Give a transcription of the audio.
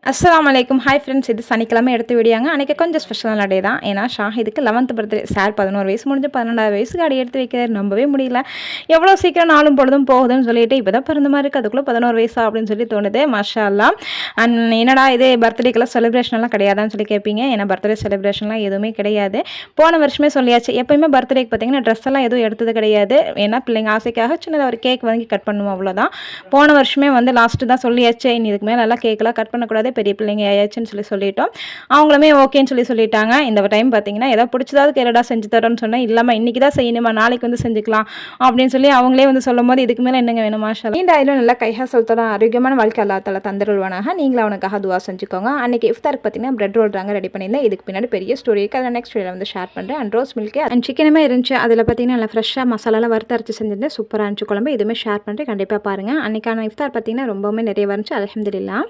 அஸ்ஸலாமு அலைக்கும். Hi friends, இது சனிக்கிழமை எடுத்த வீடியோங்க. அன்றைக்கி கொஞ்சம் ஸ்பெஷலான டே தான். ஏன்னா ஷாஹிதுக்கு 11th பர்த்டே. சார் 11 வயசு முடிஞ்சு 12வது வயசுக்கு அடி எடுத்து வைக்கிறார். நம்பவே முடியல. எவ்வளோ சீக்கிரம் நாளும் பொழுதும் போகுதுன்னு சொல்லிட்டு இப்போ தான் பிறந்த மாதிரி இருக்குது. அதுக்குள்ளே 11 வயசா அப்படின்னு சொல்லி தோணுது. மாஷா அல்லாஹ். என்னடா இது பர்த்டேக்கெல்லாம் செலிப்ரேஷன்லாம் கிடையாதான்னு சொல்லி கேட்பீங்க. ஏன்னா பர்த்டே செலிப்ரேஷன்லாம் எதுவுமே கிடையாது. போன வருஷமே சொல்லியாச்சு. எப்போயுமே பர்த்டேக்கு பார்த்தீங்கன்னா ட்ரெஸ் எல்லாம் எதுவும் எடுத்தது கிடையாது. ஏன்னா பிள்ளைங்க ஆசைக்காக சின்னதாக ஒரு கேக் வாங்கி கட் பண்ணுவோம், அவ்வளோதான். போன வருஷமே லாஸ்ட்டு தான் சொல்லியாச்சு, இனி இதுக்கு மேலே எல்லாம் கேக்கெல்லாம் கட் பண்ணக்கூடாது, பெரிய பிள்ளைங்க ஆயாச்சுன்னு சொல்லிட்டோம். அவங்களுமே ஓகேன்னு சொல்லிட்டாங்க. இந்த டைம் பார்த்தீங்கன்னா ஏதாவது பிடிச்சதாவது கேரடா செஞ்சு தரோன்னு சொன்னேன். இல்லாமல் இன்றைக்கி தான் செய்யணுமா, நாளைக்கு செஞ்சுக்கலாம் அப்படின்னு சொல்லி அவங்களே சொல்லும் போது இதுக்கு மேலே என்னங்க வேணும். மாஷா அல்லாஹ். இந்த ஆயிலும் நல்லா கைஹா சொல்லித்தோட ஆரோக்கியமான வாழ்க்கை அல்லா தஆலா தந்துருவானாக. நீங்களும் அவனுக்காக துவா செஞ்சுக்கோங்க. அன்றைக்கி இஃப்தாருக்கு பார்த்தீங்கன்னா பிரெட் ரோல் தாங்க ரெடி பண்ணியிருந்தேன். இதுக்கு பின்னாடி பெரிய ஸ்டோரி இருக்குது. அதை நெக்ஸ்ட் வீடியோவில் ஷேர் பண்ணுறேன். அண்ட் ரோஸ் மில்க்கு அண்ட் சிக்கனுமே இருந்துச்சு. அதில் பார்த்தீங்கன்னா நல்லா ஃப்ரெஷ்ஷாக மசாலாலாம் வறுத்து அரைச்சி செஞ்சிருந்தேன். சூப்பராக இருந்துச்சு குழம்பு. இதுவுமே ஷேர் பண்ணுறேன், கண்டிப்பாக பாருங்கள். அன்றைக்கான இஃப்தார் பார்த்தீங்கன்னா ரொம்பவுமே நிறைய வந்துச்சு. அல்ஹம்துலில்லாஹ்.